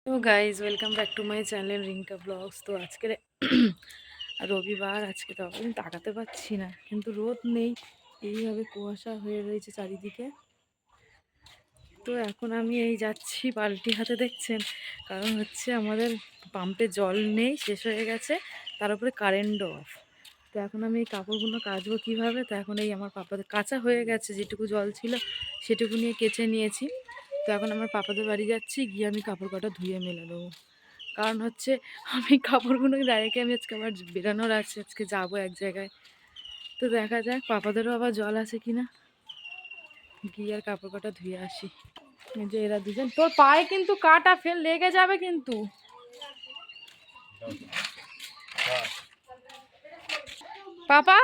তো guys welcome back to my channel Rinka vlogs. তো আজকে রবিবার, আজকে তো আমি তাকাতে পারছি না, কিন্তু রোদ নেই, এইভাবে কুয়াশা হয়ে রয়েছে চারিদিকে। তো এখন আমি এই যাচ্ছি বালতি হাতে, দেখছেন, কারণ হচ্ছে আমাদের পাম্পে জল নেই, শেষ হয়ে গেছে, তার উপরে কারেন্টও অফ। তো এখন আমি এই কাপড়গুলো কাচবো কীভাবে? তো এখন এই আমার পাপাদের কাঁচা হয়ে গেছে, যেটুকু জল ছিল সেটুকু নিয়ে কেচে নিয়েছি। তো এখন আমার পাপাদের বাড়ি যাচ্ছি, গিয়ে আমি কাপড় কটা ধুয়ে মেলে দেবো। কারণ হচ্ছে আমি কাপড়গুলো ডাইরেক্ট আমি আজকে আবার বেরানোর আছে, আজকে যাবো এক জায়গায়। তো দেখা যাক পাপাদেরও আবার জল আছে কিনা, গিয়ে আর কাপড় কটা ধুয়ে আসি। এই যে এরা দুজন, তোর পায়ে কিন্তু কাটা ফেল লেগে যাবে কিন্তু। পাপা,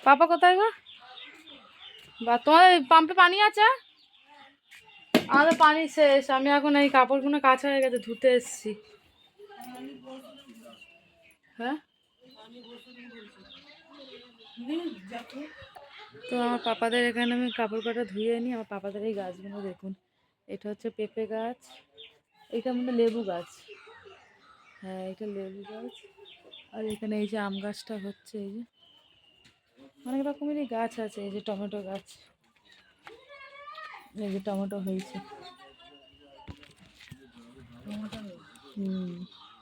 পাপা কোথায় গো? বা তোমার পাম্পে পানি আছে? আমাদের পানি শেষ, আমি এখন এই কাপড়গুলো কাঁচা হয়ে গেছে, ধুতে এসছি। হ্যাঁ, তো আমার পাপাদের এখানে আমি কাপড় কাটা ধুয়ে নিই। আমার পাপাদের এই গাছগুলো দেখুন, এটা হচ্ছে পেঁপে গাছ, এটা মানে লেবু গাছ, হ্যাঁ এটা লেবু গাছ। আর এখানে এই যে আম গাছটা হচ্ছে, এই যে অনেক রকমেরই গাছ আছে। এই যে টমেটো গাছ, এই যে টমেটো হয়েছে,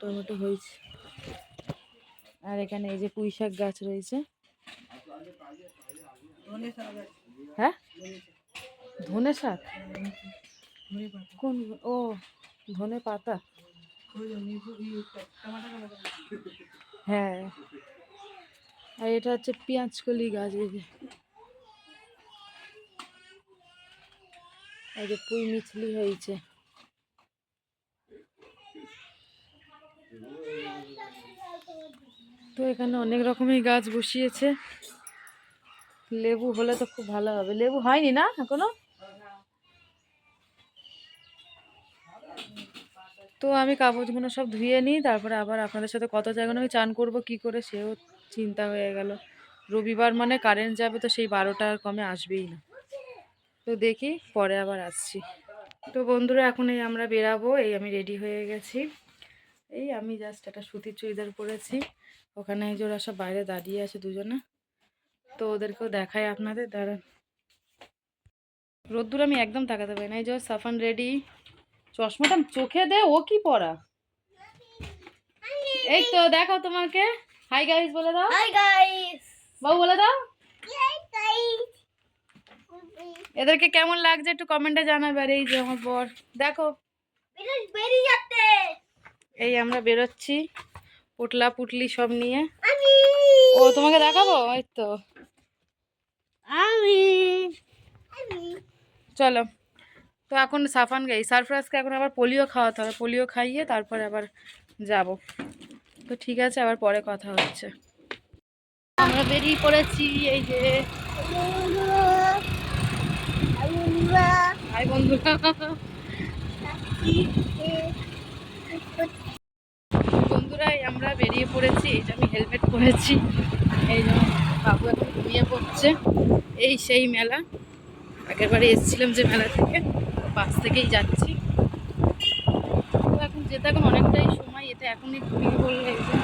টমেটো হয়েছে। আর এখানে এই যে পুঁই শাক গাছ রয়েছে। হ্যাঁ, ধনে শাক কোন? ও, ধনে পাতা, হ্যাঁ। আর এটা হচ্ছে পেঁয়াজকলি গাছ, এই যে পুঁই মিছলি হয়েছে। তো এখানে অনেক রকমের গাছ বসিয়েছে। লেবু হলে তো খুব ভালো হবে, লেবু হয়নি না এখনো। তো আমি কাগজগুলো সব ধুয়ে নিই, তারপরে আবার আপনাদের সাথে কত জায়গায় আমি চান করব কি করে, সেও চিন্তা হয়ে গেল। রবিবার মানে কারেন্ট যাবে, তো সেই 12টা আর কমে আসবেই না। তো দেখি পরে আবার আসছি। তো বন্ধুরা এখন এই আমরা বেরাবো, এই আমি রেডি হয়ে গেছি। এই আমি জাস্ট একটা সুতির চুড়িদার পরেছি, ওখানে এই যে ওরা সব বাইরে দাঁড়িয়ে আছে দুজনে, তো ওদেরকেও দেখায় আপনাদের। দাঁড়ান, রোদ্দুর আমি একদম তাকাতে পারি না। এই যে সাফান রেডি, চশমাটা চোখে দে, ও কি পরা? এই তো দেখো তোমাকে, হাই গাইস বলে দাও। হাই গাইস, বাবু বলে দাও। Hi guys. এদেরকে কেমন লাগছে একটু কমেন্টে জানাবে। আর এই যে আমার বর, দেখো বেরিয়ে যাচ্ছে। এই আমরা বেরোচ্ছি পুটলা পুটলি সব নিয়ে। ও তোমাকে দেখাবো, এই তো আমি, চলো। তো এখন সাফান গাই সারফরাজকে এখন আবার পোলিও খাওয়াতে হবে, পোলিও খাইয়ে তারপরে আবার যাব। তো ঠিক আছে, আবার পরে কথা হচ্ছে। আমরা বেরিয়ে পড়েছি, এই যে হাই বন্ধুরা, বন্ধুরা আমরা বেরিয়ে পড়েছি। এই যে আমি হেলমেট পরেছি, এই যে বাবু এখন ঘুমিয়ে পড়ছে। এই সেই মেলা, আগের বারে এসেছিলাম যে মেলা থেকে, বাস থেকেই যাচ্ছি। তো এখন যেতে এখন অনেকটাই সময়, এতে এখনই ঘুমিয়ে পড়লে এই যে।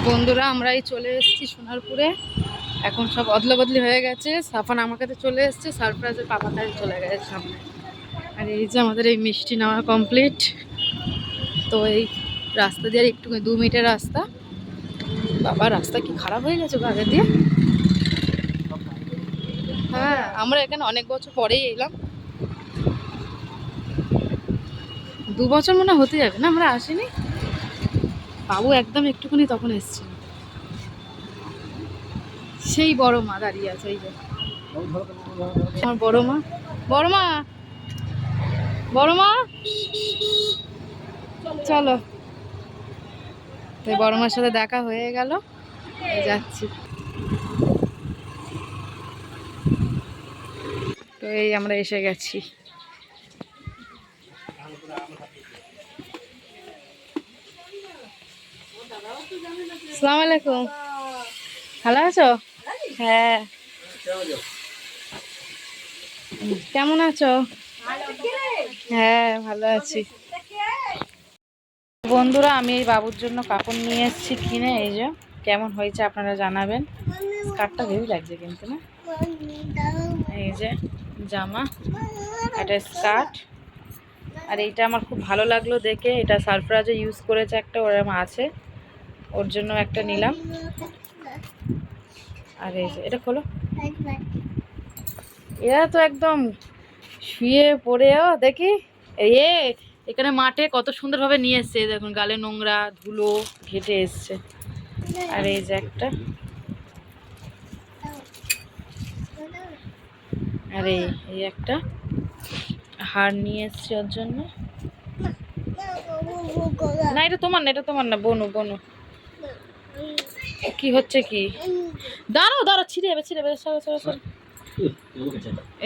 বন্ধুরা আমরা এই চলে এসেছি সোনারপুরে, এখন সব অদলা বদলি হয়ে গেছে। সাফান আমার কাছে চলে এসছে, সারপ্রাইজের পাপা কাছে চলে গেছে সামনে। আর এই যে আমাদের এই মিষ্টি নেওয়া কমপ্লিট। তো এই রাস্তা দিয়ে একটু 2 মিনিটের রাস্তা। বাবা রাস্তা কি খারাপ হয়ে গেছে আগে দিয়ে। হ্যাঁ, আমরা এখানে অনেক বছর পরেই এলাম, 2 বছর মনে হতে যাবে না আমরা আসিনি। বাবু একদম একটুখানি তখন এসছে, সেই বড় মা দাঁড়িয়ে আছে, এই যে আমার বড় মা, বড় মা বড় মা চলো। তো বড় মার সাথে দেখা হয়ে গেল, যাচ্ছি। তো এই আমরা এসে গেছি। আসসালামু আলাইকুম, ভালো আছো? হ্যাঁ। কেমন আছো? হ্যাঁ ভালো আছি। বন্ধুরা আমি এই বাবুর জন্য কাপড় নিয়ে এসেছি কিনে, এই যে কেমন হয়েছে আপনারা জানাবেন। স্কার্টটা হেভি লাগছে কিন্তু না? এই যে জামা, একটা স্কার্ট, আর এইটা আমার খুব ভালো লাগলো দেখে। এটা সারপ্রাইজে ইউজ করেছে একটা, ওরম আছে, ওর জন্য একটা নিলাম। আর এই যে এটা খোলো, এরা তো একদম শুয়ে পড়েও দেখি। এই এখানে মাঠে কত সুন্দরভাবে নিয়ে এসছে, দেখুন গালে নোংরা ধুলো ঘেটে এসছে। আর এই যে একটা, আর এই একটা হার নিয়ে এসছে ওর জন্য। না এটা তোমার না, এটা তোমার না, বনু বনু। কি হচ্ছে কি, দাঁড়াও দাঁড়াও, ছিঁড়ে যাবে ছিঁড়ে যাবে, সরো সরো সরো।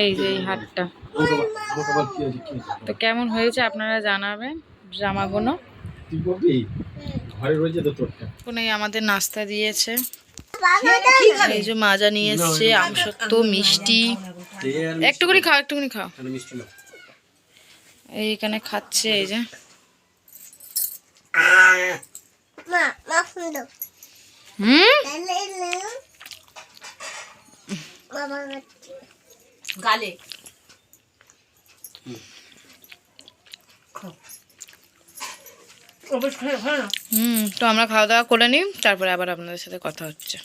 এই যে এই হারটা, তো কেমন হয়েছে আপনারা জানাবেন জামাগুলো। আমাদের নাস্তা দিয়েছে, এই যে মাজা নিয়ে এসছে, আমসত্ত্ব, মিষ্টি। একটুখানি খাও একটুখানি খাও। এইখানে খাচ্ছে, এই যে গালে। তো আমরা খাওয়া দাওয়া করে নিই, তারপরে আবার আপনাদের সাথে কথা হচ্ছে।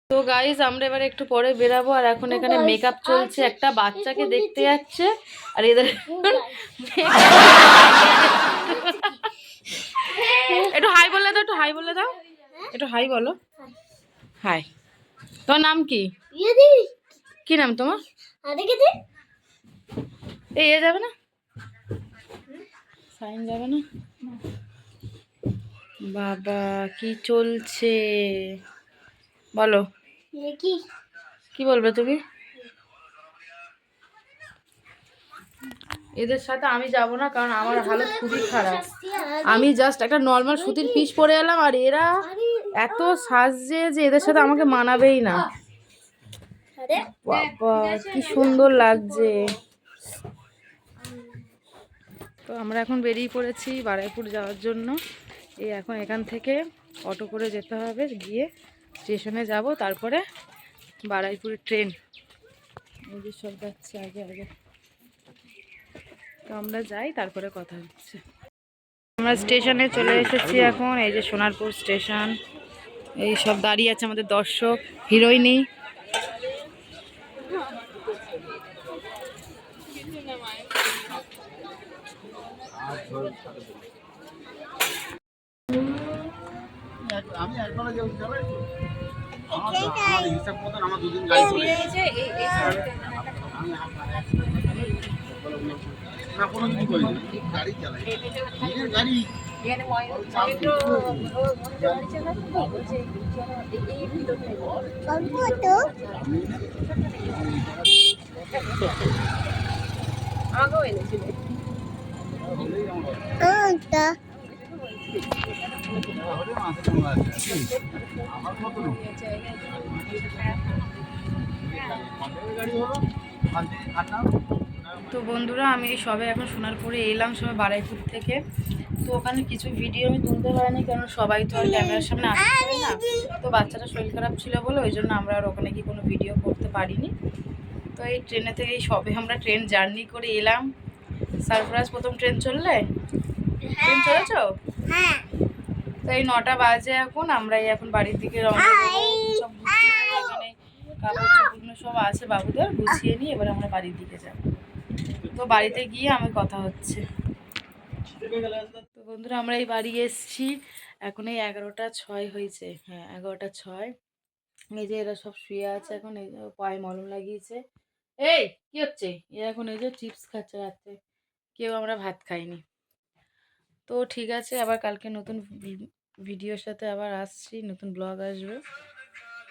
তো গাইজ আমরা এবারে একটু পরে বেরাবো, আর এখন এখানে মেকআপ চলছে, একটা বাচ্চাকে দেখতে যাচ্ছে, আর এদের একটু হাই বলে দাও, একটু হাই বলে দাও, একটু হাই বলো, হাই। তোমার নাম কি? কি নাম তোমার? এই যাবে না, সাইন যাবে না। বাবা কি চলছে বলো, কি বলবে তুমি? এদের সাথে আমি যাব না, কারণ আমার হালত খুবই খারাপ। আমি জাস্ট একটা নর্মাল সুতির পিস পরে এলাম, আর এরা এত সাজছে যে এদের সাথে আমাকে মানাবেই না। বাবা কি সুন্দর লাগছে। তো আমরা এখন বেরিয়ে পড়েছি বারুইপুর যাওয়ার জন্য। এই এখন এখান থেকে অটো করে যেতে হবে, গিয়ে স্টেশনে যাব, তারপরে বারুইপুরের ট্রেন। এই যে সব যাচ্ছে আগে আগে, তো আমরা যাই, তারপরে কথা হচ্ছে। আমরা স্টেশনে চলে এসেছি এখন, এই যে সোনারপুর স্টেশন। এই সব দাঁড়িয়ে আছে আমাদের দর্শক, হিরোইনি। তো বন্ধুরা আমি সবে এখন সোনারপুরে এলাম, সবে বারুইপুর থেকে। তো ওখানে কিছু ভিডিও আমি তুলতে পারিনি, কারণ সবাই তো আর ক্যামেরার সামনে আসতে পারে না। তো বাচ্চাটা শরীর খারাপ ছিল বলে ওই জন্য আমরা আর ওখানে কি কোনো ভিডিও করতে পারিনি। তো এই ট্রেনে থেকে সবে আমরা ট্রেন জার্নি করে এলাম। সারপ্রাইজ প্রথম ট্রেন চললে, ট্রেন চলেছ? তো এই 9টা বাজে এখন, আমরা এখন বাড়ির দিকে রওনা দেবো। সব গুছিয়ে নেবো, এখানে কাপড় চোপড়গুলো সব আছে বাবুদের, গুছিয়ে নিয়ে এবার আমরা বাড়ির দিকে যাব। তো বাড়িতে গিয়ে আমি কথা হচ্ছে। তো বন্ধুরা আমরা এই বাড়ি এসেছি, এখন এই 11টা 6 হয়েছে। হ্যাঁ 11টা 6। এই যে এরা সব শুয়ে আছে এখন, এই পায়ে মলম লাগিয়েছে, এই কি হচ্ছে? এ এখন এই যে চিপস খাচ্ছে রাত্রে, কেউ আমরা ভাত খাইনি। তো ঠিক আছে, আবার কালকে নতুন ভিডিওর সাথে আবার আসছি, নতুন ব্লগ আসবে।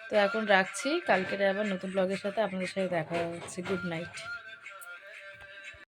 তো এখন রাখছি, কালকের আবার নতুন ব্লগের সাথে আপনাদের সাথে দেখা হচ্ছে। Good night.